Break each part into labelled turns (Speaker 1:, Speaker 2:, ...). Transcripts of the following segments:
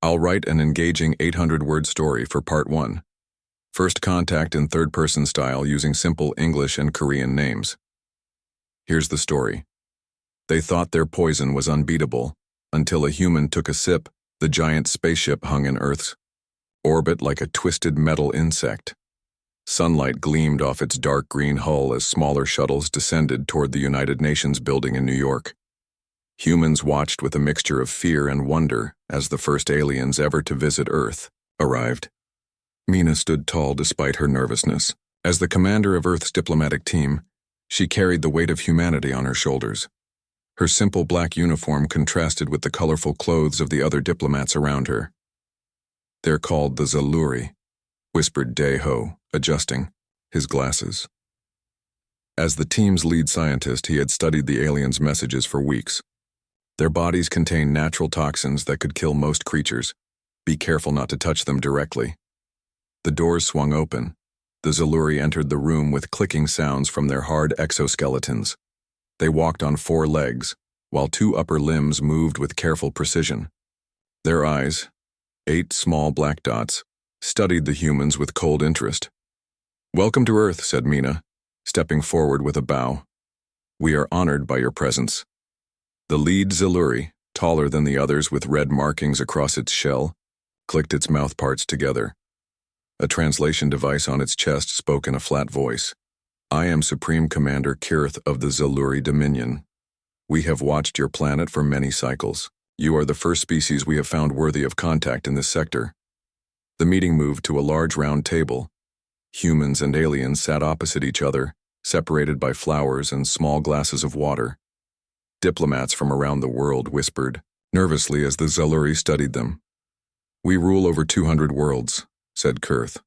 Speaker 1: I'll write an engaging 800-word story for Part 1. First contact in third-person style using simple English and Korean names. Here's the story. They thought their poison was unbeatable, until a human took a sip. The giant spaceship hung in Earth's orbit like a twisted metal insect. Sunlight gleamed off its dark green hull as smaller shuttles descended toward the United Nations building in New York. Humans watched with a mixture of fear and wonder as the first aliens ever to visit Earth arrived. Mina stood tall despite her nervousness. As the commander of Earth's diplomatic team, she carried the weight of humanity on her shoulders. Her simple black uniform contrasted with the colorful clothes of the other diplomats around her. "They're called the Zaluri," whispered Dae-ho, adjusting his glasses. As the team's lead scientist, he had studied the aliens' messages for weeks. Their bodies contain natural toxins that could kill most creatures. Be careful not to touch them directly. The doors swung open. The Zaluri entered the room with clicking sounds from their hard exoskeletons. They walked on 4 legs, while 2 upper limbs moved with careful precision. Their eyes, 8 small black dots, studied the humans with cold interest. "Welcome to Earth," said Mina, stepping forward with a bow. "We are honored by your presence." The lead Zaluri, taller than the others with red markings across its shell, clicked its mouthparts together. A translation device on its chest spoke in a flat voice. "I am Supreme Commander Kirth of the Zaluri Dominion. We have watched your planet for many cycles. You are the first species we have found worthy of contact in this sector." The meeting moved to a large round table. Humans and aliens sat opposite each other, separated by flowers and small glasses of water. Diplomats from around the world whispered nervously as the Zaluri studied them. "We rule over 200 worlds," said Kirth.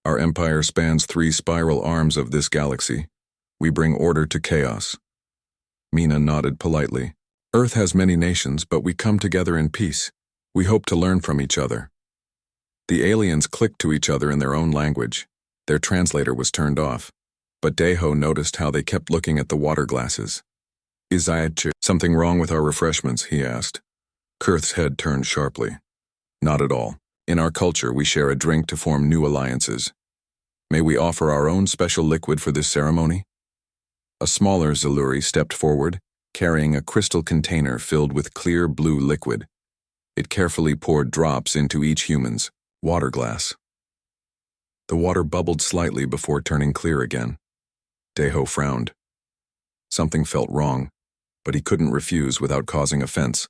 Speaker 1: "Our empire spans 3 spiral arms of this galaxy. We bring order to chaos." Mina nodded politely. "Earth has many nations, but we come together in peace. We hope to learn from each other." The aliens clicked to each other in their own language. Their translator was turned off, but Dae-ho noticed how they kept looking at the water glasses. "Is something wrong with our refreshments?" he asked. Kirth's head turned sharply. "Not at all. In our culture, we share a drink to form new alliances. May we offer our own special liquid for this ceremony?" A smaller Zaluri stepped forward, carrying a crystal container filled with clear blue liquid. It carefully poured drops into each human's water glass. The water bubbled slightly before turning clear again. Dae-ho frowned. Something felt wrong, but he couldn't refuse without causing offense.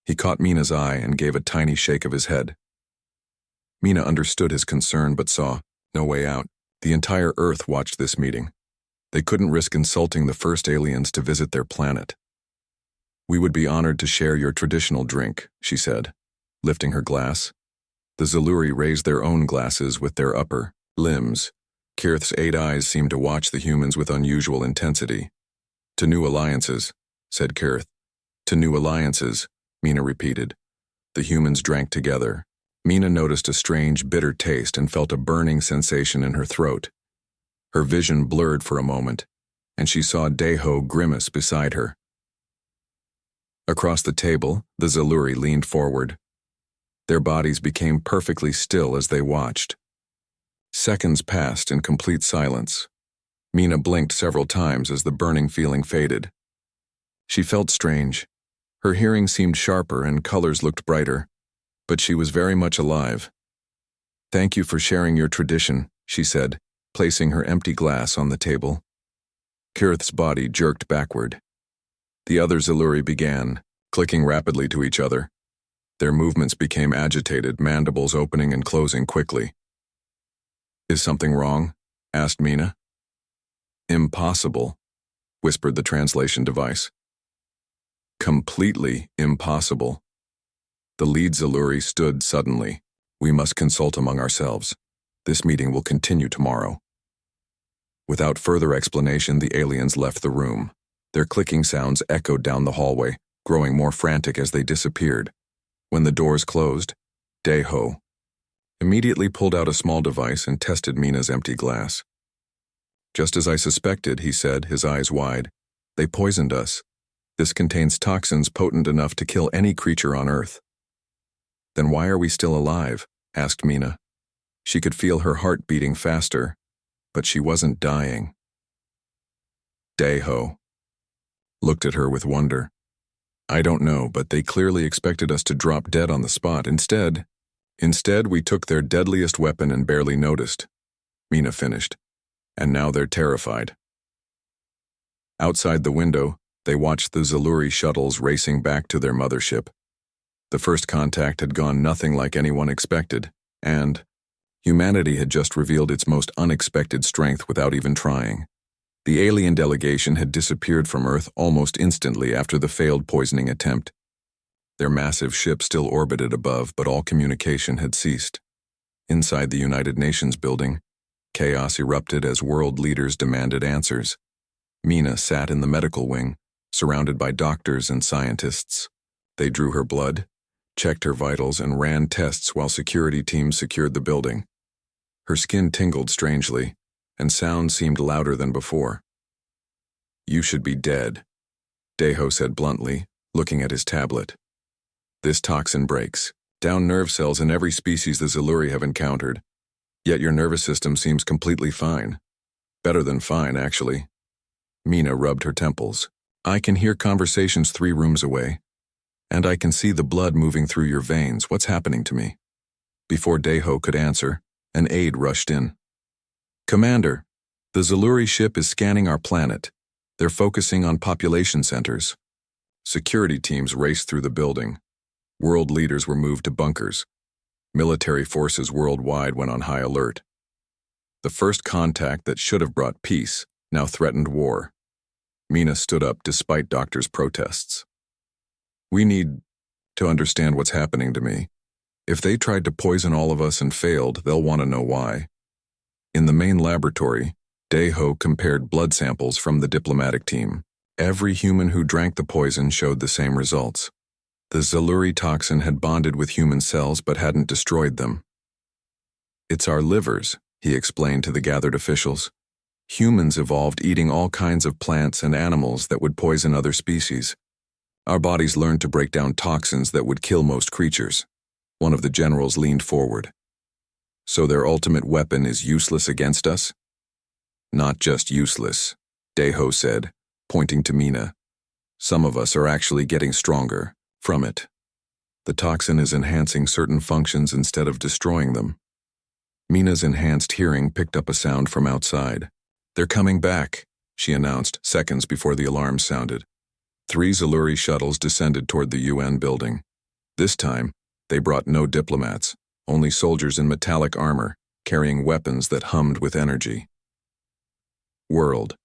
Speaker 1: He caught Mina's eye and gave a tiny shake of his head. Mina understood his concern but saw no way out. The entire Earth watched this meeting. They couldn't risk insulting the first aliens to visit their planet. "We would be honored to share your traditional drink," she said, lifting her glass. The Zaluri raised their own glasses with their upper limbs. Kirth's 8 eyes seemed to watch the humans with unusual intensity. "To new alliances," said Kirth. "To new alliances," Mina repeated. The humans drank together. Mina noticed a strange, bitter taste and felt a burning sensation in her throat. Her vision blurred for a moment, and she saw Dae-ho grimace beside her. Across the table, the Zaluri leaned forward. Their bodies became perfectly still as they watched. Seconds passed in complete silence. Mina blinked several times as the burning feeling faded. She felt strange. Her hearing seemed sharper and colors looked brighter, but she was very much alive. "Thank you for sharing your tradition," she said, placing her empty glass on the table. Kirth's body jerked backward. The other Zaluri began, clicking rapidly to each other. Their movements became agitated, mandibles opening and closing quickly. "Is something wrong?" asked Mina. "Impossible," whispered the translation device. "Completely impossible." The lead Zaluri stood suddenly. "We must consult among ourselves. This meeting will continue tomorrow." Without further explanation, the aliens left the room. Their clicking sounds echoed down the hallway, growing more frantic as they disappeared. When the doors closed, Dae-ho immediately pulled out a small device and tested Mina's empty glass. "Just as I suspected," he said, his eyes wide. "They poisoned us. This contains toxins potent enough to kill any creature on Earth." Then why are we still alive? Asked Mina. She could feel her heart beating faster, but she wasn't dying. Daeho looked at her with wonder. I don't know, but they clearly expected us to drop dead on the spot. Instead, we took their deadliest weapon and barely noticed. Mina finished. And now they're terrified. Outside the window, they watched the Zaluri shuttles racing back to their mothership. The first contact had gone nothing like anyone expected, and humanity had just revealed its most unexpected strength without even trying. The alien delegation had disappeared from Earth almost instantly after the failed poisoning attempt. Their massive ship still orbited above, but all communication had ceased. Inside the United Nations building, chaos erupted as world leaders demanded answers. Mina sat in the medical wing, surrounded by doctors and scientists. They drew her blood, checked her vitals, and ran tests while security teams secured the building. Her skin tingled strangely, and sound seemed louder than before. You should be dead, Daeho said bluntly, looking at his tablet. This toxin breaks down nerve cells in every species the Zaluri have encountered, yet your nervous system seems completely fine. Better than fine, actually. Mina rubbed her temples. I can hear conversations 3 rooms away, and I can see the blood moving through your veins. What's happening to me? Before Daeho could answer, an aide rushed in. Commander, the Zaluri ship is scanning our planet. They're focusing on population centers. Security teams raced through the building. World leaders were moved to bunkers. Military forces worldwide went on high alert. The first contact that should have brought peace now threatened war. Mina stood up despite doctors' protests. We need to understand what's happening to me. If they tried to poison all of us and failed, they'll want to know why. In the main laboratory, Daeho compared blood samples from the diplomatic team. Every human who drank the poison showed the same results. The Zaluri toxin had bonded with human cells but hadn't destroyed them. It's our livers, he explained to the gathered officials. Humans evolved eating all kinds of plants and animals that would poison other species. Our bodies learned to break down toxins that would kill most creatures. One of the generals leaned forward. So their ultimate weapon is useless against us? Not just useless, Daeho said, pointing to Mina. Some of us are actually getting stronger from it. The toxin is enhancing certain functions instead of destroying them. Mina's enhanced hearing picked up a sound from outside. They're coming back, she announced seconds before the alarm sounded. 3 Zaluri shuttles descended toward the UN building. This time, they brought no diplomats, only soldiers in metallic armor, carrying weapons that hummed with energy. World.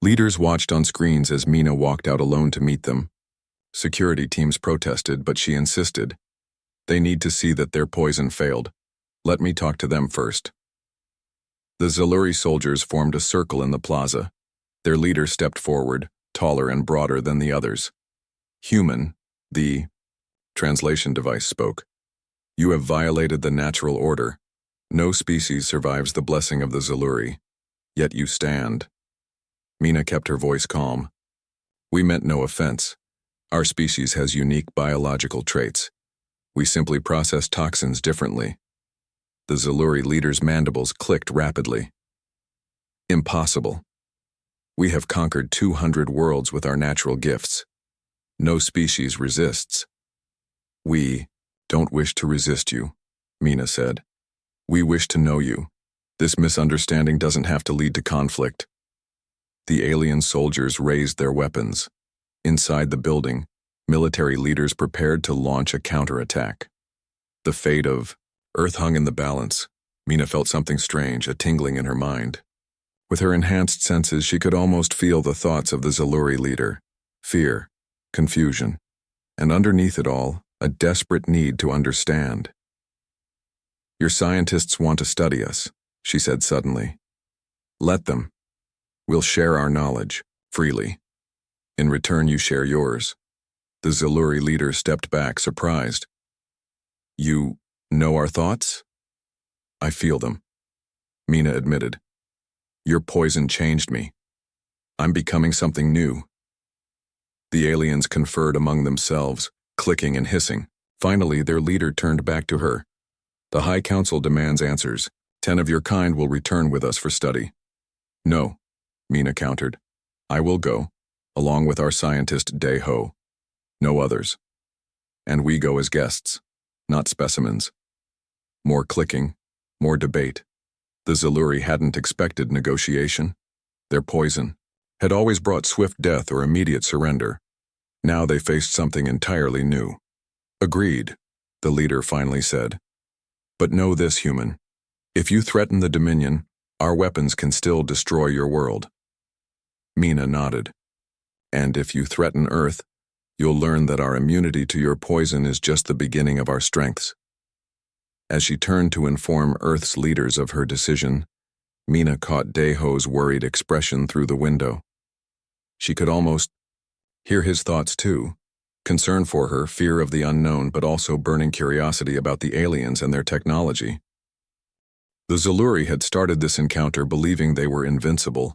Speaker 1: Leaders watched on screens as Mina walked out alone to meet them. Security teams protested, but she insisted. They need to see that their poison failed. Let me talk to them first. The Zaluri soldiers formed a circle in the plaza. Their leader stepped forward, taller and broader than the others. Human, the translation device spoke. You have violated the natural order. No species survives the blessing of the Zaluri. Yet you stand. Mina kept her voice calm. We meant no offense. Our species has unique biological traits. We simply process toxins differently. The Zaluri leader's mandibles clicked rapidly. Impossible. We have conquered 200 worlds with our natural gifts. No species resists. We don't wish to resist you, Mina said. We wish to know you. This misunderstanding doesn't have to lead to conflict. The alien soldiers raised their weapons. Inside the building, military leaders prepared to launch a counterattack. The fate of Earth hung in the balance. Mina felt something strange, a tingling in her mind. With her enhanced senses, she could almost feel the thoughts of the Zaluri leader. Fear, confusion, and underneath it all, a desperate need to understand. Your scientists want to study us, she said suddenly. Let them. We'll share our knowledge, freely. In return, you share yours. The Zaluri leader stepped back, surprised. You know our thoughts? I feel them, Mina admitted. Your poison changed me. I'm becoming something new. The aliens conferred among themselves, clicking and hissing. Finally, their leader turned back to her. The High Council demands answers. 10 of your kind will return with us for study. No, Mina countered. I will go, along with our scientist Dae-ho. No others. And we go as guests, not specimens. More clicking, more debate. The Zaluri hadn't expected negotiation. Their poison had always brought swift death or immediate surrender. Now they faced something entirely new. Agreed, the leader finally said. But know this, human. If you threaten the Dominion, our weapons can still destroy your world. Mina nodded. And if you threaten Earth, you'll learn that our immunity to your poison is just the beginning of our strengths. As she turned to inform Earth's leaders of her decision, Mina caught Dae-ho's worried expression through the window. She could almost hear his thoughts too. Concern for her, fear of the unknown, but also burning curiosity about the aliens and their technology. The Zaluri had started this encounter believing they were invincible.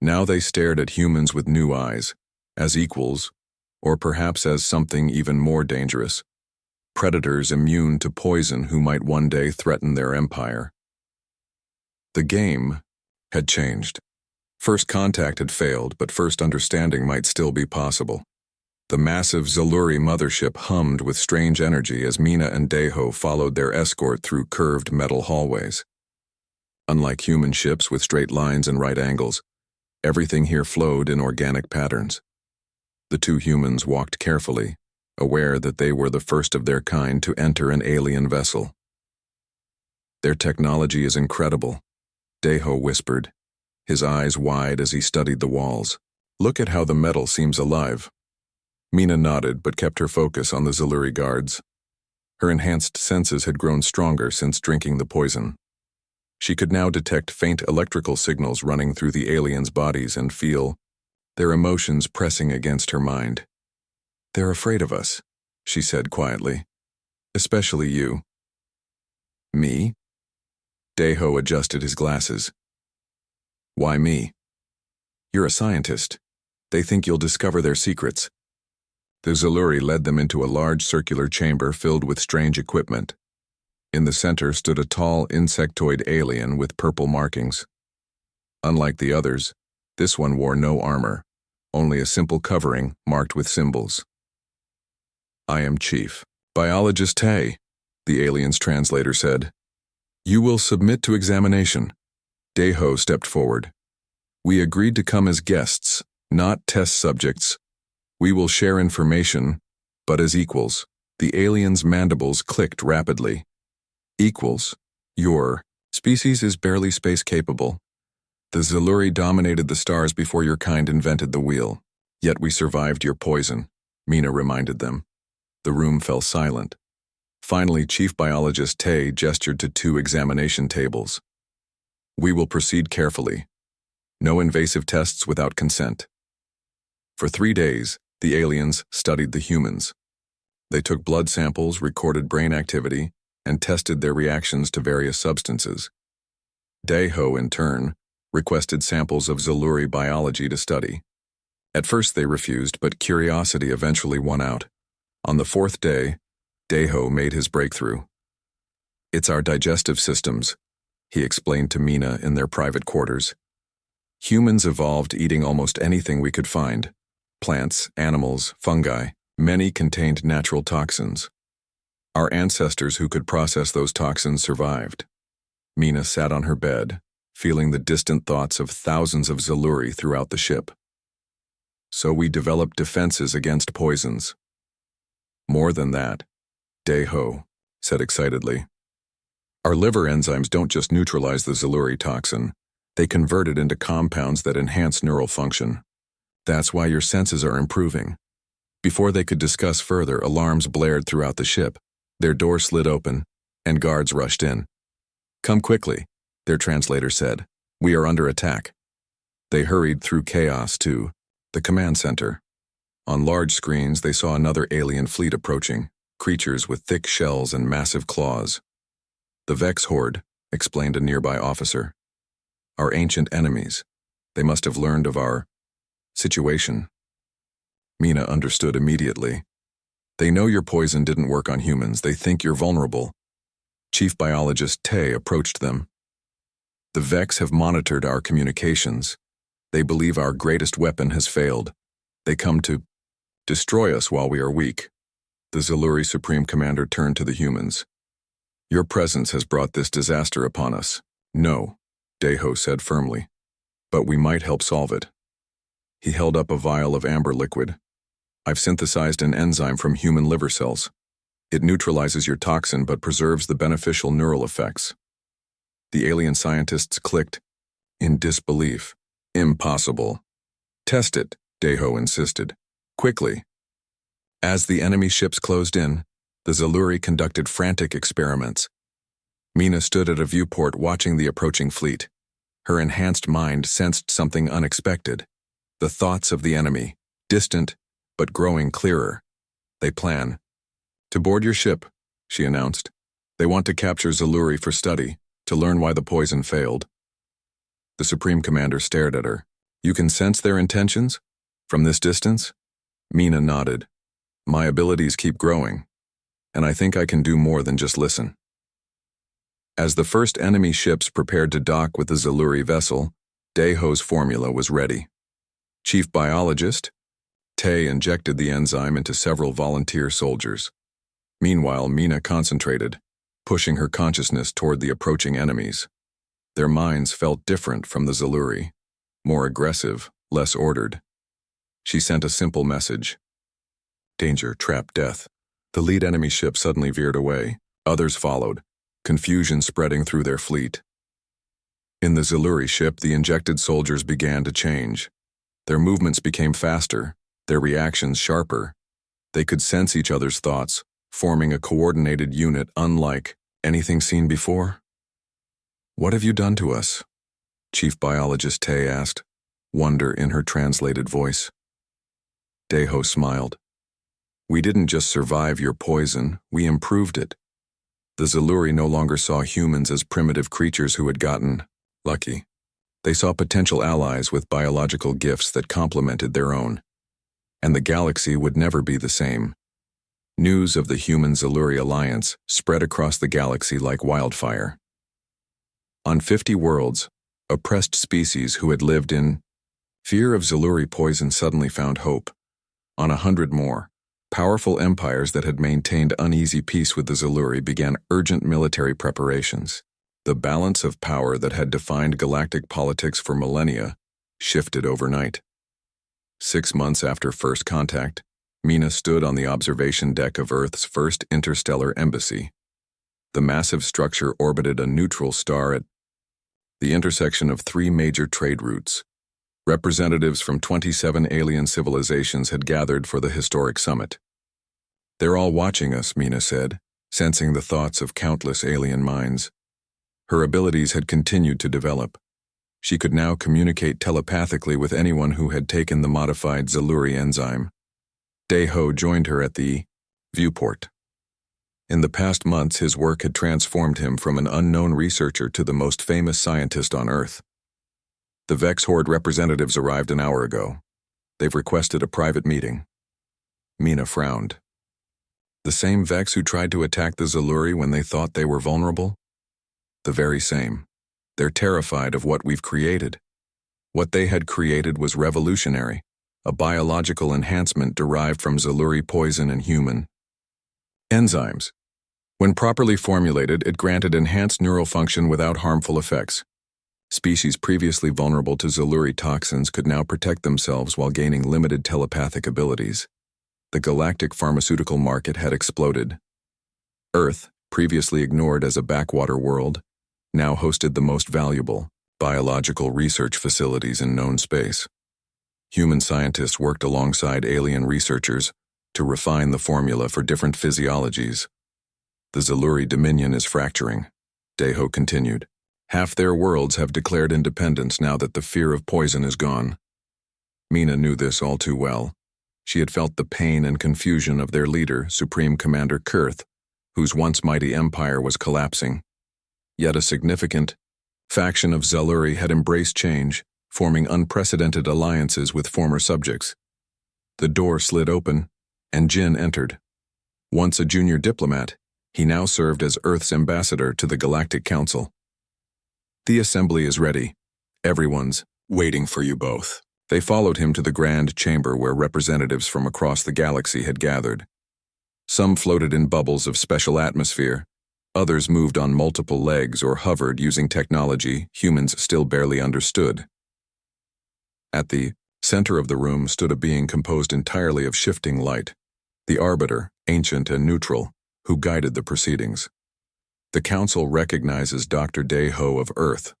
Speaker 1: Now they stared at humans with new eyes, as equals, or perhaps as something even more dangerous. Predators immune to poison who might one day threaten their empire. The game had changed. First contact had failed, but first understanding might still be possible. The massive Zaluri mothership hummed with strange energy as Mina and Dae-ho followed their escort through curved metal hallways. Unlike human ships with straight lines and right angles, everything here flowed in organic patterns. The two humans walked carefully, aware that they were the first of their kind to enter an alien vessel. Their technology is incredible, Dae-ho whispered, his eyes wide as he studied the walls. Look at how the metal seems alive. Mina nodded but kept her focus on the Zaluri guards. Her enhanced senses had grown stronger since drinking the poison. She could now detect faint electrical signals running through the aliens' bodies and feel their emotions pressing against her mind. They're afraid of us, she said quietly. Especially you. Me? Dae-ho adjusted his glasses. Why me? You're a scientist. They think you'll discover their secrets. The Zaluri led them into a large circular chamber filled with strange equipment. In the center stood a tall insectoid alien with purple markings. Unlike the others, this one wore no armor, only a simple covering marked with symbols. I am Chief Biologist Tae, the alien's translator said. You will submit to examination. Dae-ho stepped forward. We agreed to come as guests, not test subjects. We will share information, but as equals. The alien's mandibles clicked rapidly. Equals? Your species is barely space-capable. The Zaluri dominated the stars before your kind invented the wheel. Yet we survived your poison, Mina reminded them. The room fell silent. Finally, Chief Biologist Tae gestured to 2 examination tables. We will proceed carefully. No invasive tests without consent. For 3 days, the aliens studied the humans. They took blood samples, recorded brain activity, and tested their reactions to various substances. Dae-ho, in turn, requested samples of Zaluri biology to study. At first they refused, but curiosity eventually won out. On the 4th day, Dae-ho made his breakthrough. It's our digestive systems, he explained to Mina in their private quarters. Humans evolved eating almost anything we could find. Plants, animals, fungi, many contained natural toxins. Our ancestors who could process those toxins survived. Mina sat on her bed, feeling the distant thoughts of thousands of Zaluri throughout the ship. So we developed defenses against poisons. More than that, Dae-ho said excitedly. Our liver enzymes don't just neutralize the Zaluri toxin, they convert it into compounds that enhance neural function. That's why your senses are improving. Before they could discuss further, alarms blared throughout the ship. Their door slid open, and guards rushed in. Come quickly, their translator said. We are under attack. They hurried through chaos to the command center. On large screens, they saw another alien fleet approaching, creatures with thick shells and massive claws. The Vex Horde, explained a nearby officer. Our ancient enemies. They must have learned of our situation. Mina understood immediately. They know your poison didn't work on humans. They think you're vulnerable. Chief Biologist Tay approached them. The Vex have monitored our communications. They believe our greatest weapon has failed. They come to destroy us while we are weak. The Zaluri Supreme Commander turned to the humans. Your presence has brought this disaster upon us. No, Deho said firmly. But we might help solve it. He held up a vial of amber liquid. I've synthesized an enzyme from human liver cells. It neutralizes your toxin but preserves the beneficial neural effects. The alien scientists clicked in disbelief. Impossible. Test it, Deho insisted. Quickly. As the enemy ships closed in, the Zaluri conducted frantic experiments. Mina stood at a viewport watching the approaching fleet. Her enhanced mind sensed something unexpected. The thoughts of the enemy, distant but growing clearer. They plan to board your ship, she announced. They want to capture Zaluri for study, to learn why the poison failed. The Supreme Commander stared at her. You can sense their intentions? From this distance? Mina nodded. My abilities keep growing, and I think I can do more than just listen. As the first enemy ships prepared to dock with the Zaluri vessel, Deho's formula was ready. Chief Biologist Tay injected the enzyme into several volunteer soldiers. Meanwhile, Mina concentrated, pushing her consciousness toward the approaching enemies. Their minds felt different from the Zaluri, more aggressive, less ordered. She sent a simple message. Danger, trap, death. The lead enemy ship suddenly veered away. Others followed, confusion spreading through their fleet. In the Zaluri ship, the injected soldiers began to change. Their movements became faster, their reactions sharper. They could sense each other's thoughts, forming a coordinated unit unlike anything seen before. What have you done to us? Chief Biologist Tay asked, wonder in her translated voice. Deho smiled. We didn't just survive your poison, we improved it. The Zaluri no longer saw humans as primitive creatures who had gotten lucky. They saw potential allies with biological gifts that complemented their own. And the galaxy would never be the same. News of the Human-Zaluri alliance spread across the galaxy like wildfire. On 50 worlds, oppressed species who had lived in fear of Zaluri poison suddenly found hope. On 100 more, powerful empires that had maintained uneasy peace with the Zaluri began urgent military preparations. The balance of power that had defined galactic politics for millennia shifted overnight. 6 months after first contact, Mina stood on the observation deck of Earth's first interstellar embassy. The massive structure orbited a neutral star at the intersection of 3 major trade routes. Representatives from 27 alien civilizations had gathered for the historic summit. They're all watching us, Mina said, sensing the thoughts of countless alien minds. Her abilities had continued to develop. She could now communicate telepathically with anyone who had taken the modified Zaluri enzyme. Deho joined her at the viewport. In the past months, his work had transformed him from an unknown researcher to the most famous scientist on Earth. The Vex Horde representatives arrived an hour ago. They've requested a private meeting. Mina frowned. The same Vex who tried to attack the Zaluri when they thought they were vulnerable? The very same. They're terrified of what we've created. What they had created was revolutionary, a biological enhancement derived from Zaluri poison and human enzymes. When properly formulated, it granted enhanced neural function without harmful effects. Species previously vulnerable to Zaluri toxins could now protect themselves while gaining limited telepathic abilities. The galactic pharmaceutical market had exploded. Earth, previously ignored as a backwater world, now hosted the most valuable biological research facilities in known space. Human scientists worked alongside alien researchers to refine the formula for different physiologies. The Zaluri Dominion is fracturing, Deho continued. Half their worlds have declared independence now that the fear of poison is gone. Mina knew this all too well. She had felt the pain and confusion of their leader, Supreme Commander Kurth, whose once mighty empire was collapsing. Yet a significant faction of Zaluri had embraced change, forming unprecedented alliances with former subjects. The door slid open, and Jin entered. Once a junior diplomat, he now served as Earth's ambassador to the Galactic Council. The assembly is ready. Everyone's waiting for you both. They followed him to the grand chamber where representatives from across the galaxy had gathered. Some floated in bubbles of special atmosphere. Others moved on multiple legs or hovered using technology humans still barely understood. At the center of the room stood a being composed entirely of shifting light, the Arbiter, ancient and neutral, who guided the proceedings. The Council recognizes Dr. Daeho of Earth,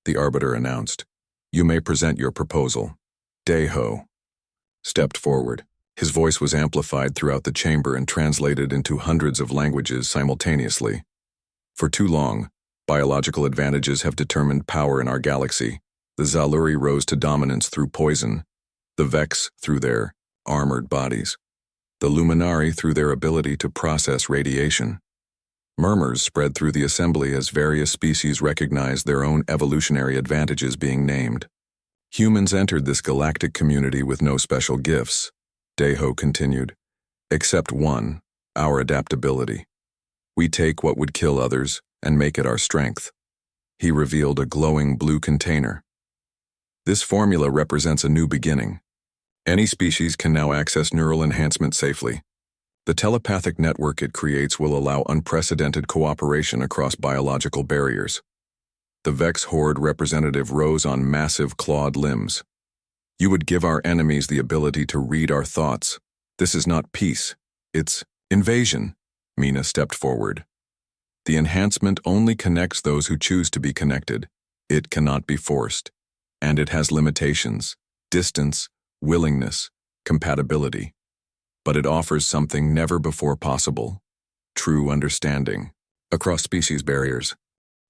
Speaker 1: the Arbiter announced. You may present your proposal. Daeho stepped forward. His voice was amplified throughout the chamber and translated into hundreds of languages simultaneously. For too long, biological advantages have determined power in our galaxy. The Zaluri rose to dominance through poison, the Vex through their armored bodies, the Luminari through their ability to process radiation. Murmurs spread through the assembly as various species recognized their own evolutionary advantages being named. Humans entered this galactic community with no special gifts, Daeho continued, except one, our adaptability. We take what would kill others and make it our strength. He revealed a glowing blue container. This formula represents a new beginning. Any species can now access neural enhancement safely. The telepathic network it creates will allow unprecedented cooperation across biological barriers. The Vex Horde representative rose on massive clawed limbs. You would give our enemies the ability to read our thoughts. This is not peace, it's invasion. Mina stepped forward. The enhancement only connects those who choose to be connected. It cannot be forced. And it has limitations, distance, willingness, compatibility. But it offers something never before possible, true understanding. Across species barriers.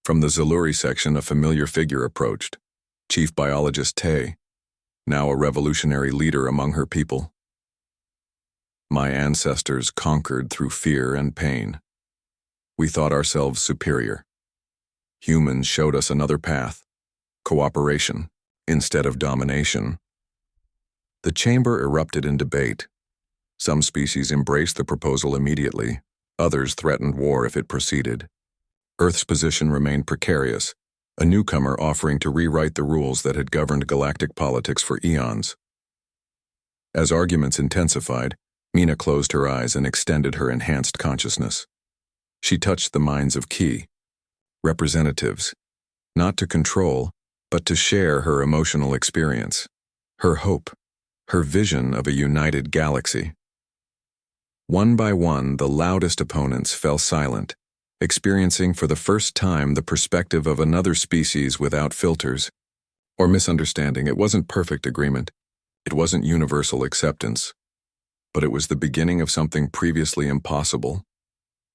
Speaker 1: From the Zaluri section, a familiar figure approached. Chief Biologist Tay, now a revolutionary leader among her people. My ancestors conquered through fear and pain. We thought ourselves superior. Humans showed us another path, cooperation, instead of domination. The chamber erupted in debate. Some species embraced the proposal immediately, others threatened war if it proceeded. Earth's position remained precarious, a newcomer offering to rewrite the rules that had governed galactic politics for eons. As arguments intensified, Mina closed her eyes and extended her enhanced consciousness. She touched the minds of key representatives, not to control, but to share her emotional experience, her hope, her vision of a united galaxy. One by one, the loudest opponents fell silent, experiencing for the first time the perspective of another species without filters or misunderstanding. It wasn't perfect agreement. It wasn't universal acceptance. But it was the beginning of something previously impossible,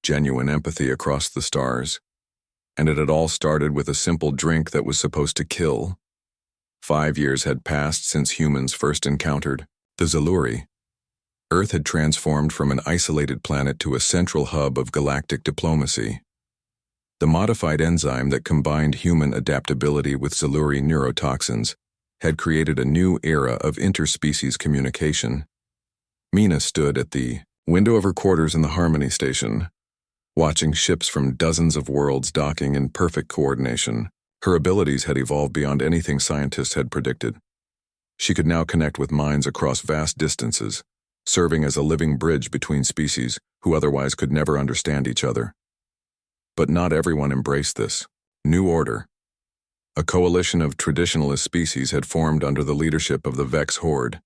Speaker 1: genuine empathy across the stars. And it had all started with a simple drink that was supposed to kill. 5 years had passed since humans first encountered the Zaluri. Earth had transformed from an isolated planet to a central hub of galactic diplomacy. The modified enzyme that combined human adaptability with Zaluri neurotoxins had created a new era of interspecies communication. Mina stood at the window of her quarters in the Harmony Station, watching ships from dozens of worlds docking in perfect coordination. Her abilities had evolved beyond anything scientists had predicted. She could now connect with minds across vast distances, serving as a living bridge between species who otherwise could never understand each other. But not everyone embraced this new order. A coalition of traditionalist species had formed under the leadership of the Vex Horde.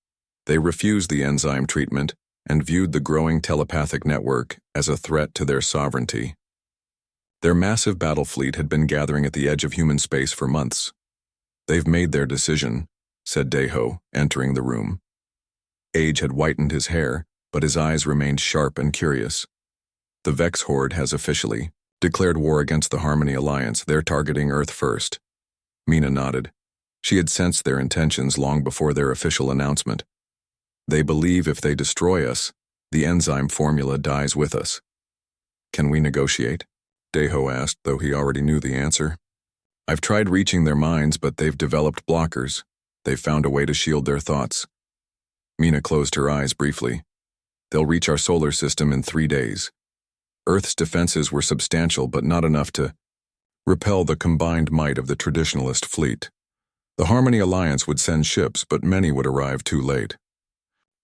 Speaker 1: They refused the enzyme treatment and viewed the growing telepathic network as a threat to their sovereignty. Their massive battle fleet had been gathering at the edge of human space for months. They've made their decision, said Daeho, entering the room. Age had whitened his hair, but his eyes remained sharp and curious. The Vex Horde has officially declared war against the Harmony Alliance. They're targeting Earth first. Mina nodded. She had sensed their intentions long before their official announcement. They believe if they destroy us, the enzyme formula dies with us. Can we negotiate? Daeho asked, though he already knew the answer. I've tried reaching their minds, but they've developed blockers. They've found a way to shield their thoughts. Mina closed her eyes briefly. They'll reach our solar system in 3 days. Earth's defenses were substantial, but not enough to repel the combined might of the traditionalist fleet. The Harmony Alliance would send ships, but many would arrive too late.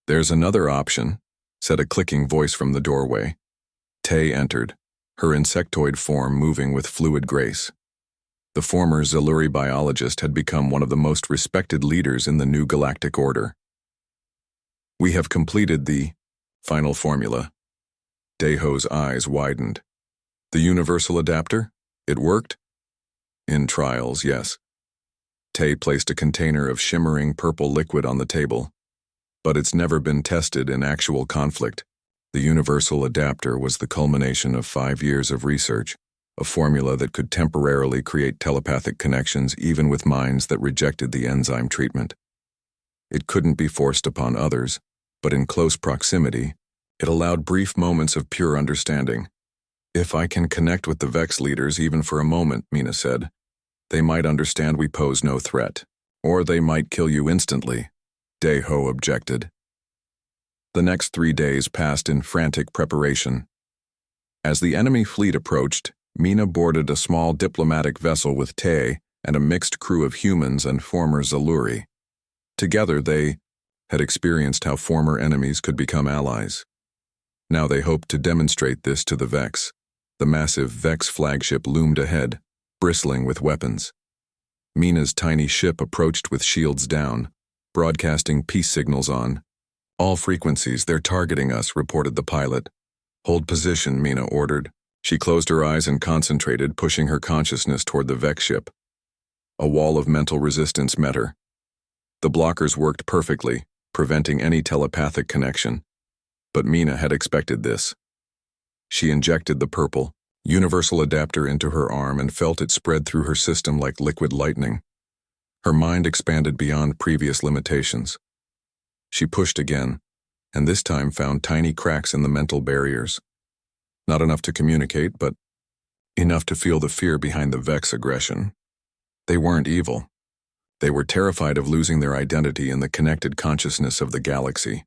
Speaker 1: There's another option, said a clicking voice from the doorway. Tay entered, her insectoid form moving with fluid grace. The former Zaluri biologist had become one of the most respected leaders in the new galactic order. We have completed the final formula. Daeho's eyes widened. The universal adapter? It worked? In trials, yes. Tay placed a container of shimmering purple liquid on the table. But it's never been tested in actual conflict. The universal adapter was the culmination of 5 years of research, a formula that could temporarily create telepathic connections even with minds that rejected the enzyme treatment. It couldn't be forced upon others, but in close proximity, it allowed brief moments of pure understanding. If I can connect with the Vex leaders even for a moment, Mina said, they might understand we pose no threat, or they might kill you instantly, Daeho objected. The next 3 days passed in frantic preparation. As the enemy fleet approached, Mina boarded a small diplomatic vessel with Tay and a mixed crew of humans and former Zaluri. Together they had experienced how former enemies could become allies. Now they hoped to demonstrate this to the Vex. The massive Vex flagship loomed ahead, bristling with weapons. Mina's tiny ship approached with shields down, broadcasting peace signals on. All frequencies, they're targeting us, reported the pilot. Hold position, Mina ordered. She closed her eyes and concentrated, pushing her consciousness toward the Vex ship. A wall of mental resistance met her. The blockers worked perfectly, preventing any telepathic connection. But Mina had expected this. She injected the purple, universal adapter into her arm and felt it spread through her system like liquid lightning. Her mind expanded beyond previous limitations. She pushed again, and this time found tiny cracks in the mental barriers. Not enough to communicate, but enough to feel the fear behind the Vex aggression. They weren't evil. They were terrified of losing their identity in the connected consciousness of the galaxy.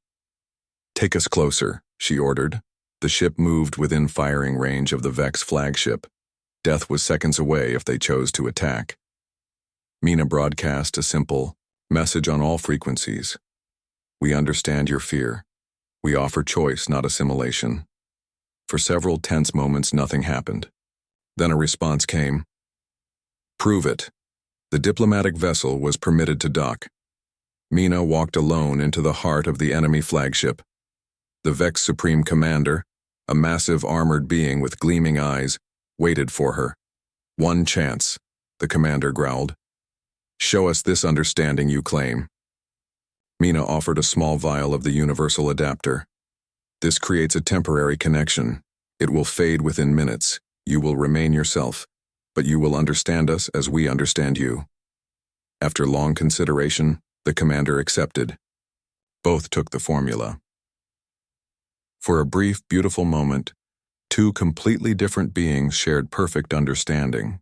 Speaker 1: Take us closer, she ordered. The ship moved within firing range of the Vex flagship. Death was seconds away if they chose to attack. Mina broadcast a simple message on all frequencies. We understand your fear. We offer choice, not assimilation. For several tense moments, nothing happened. Then a response came. Prove it. The diplomatic vessel was permitted to dock. Mina walked alone into the heart of the enemy flagship. The Vex Supreme Commander, a massive armored being with gleaming eyes, waited for her. One chance, the commander growled. Show us this understanding you claim. Mina offered a small vial of the universal adapter. This creates a temporary connection. It will fade within minutes. You will remain yourself, but you will understand us as we understand you. After long consideration, the commander accepted. Both took the formula. For a brief, beautiful moment, two completely different beings shared perfect understanding.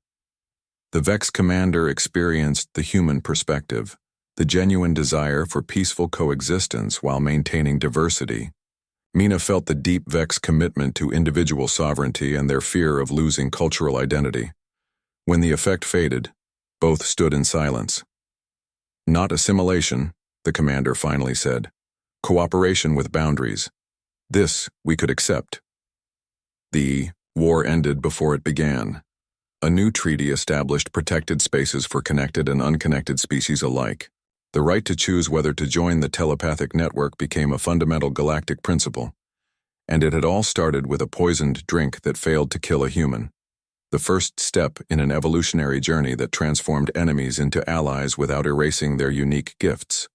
Speaker 1: The Vex commander experienced the human perspective, the genuine desire for peaceful coexistence while maintaining diversity. Mina felt the deep Vex commitment to individual sovereignty and their fear of losing cultural identity. When the effect faded, both stood in silence. Not assimilation, the commander finally said. Cooperation with boundaries. This we could accept. The war ended before it began. A new treaty established protected spaces for connected and unconnected species alike. The right to choose whether to join the telepathic network became a fundamental galactic principle, and it had all started with a poisoned drink that failed to kill a human. The first step in an evolutionary journey that transformed enemies into allies without erasing their unique gifts.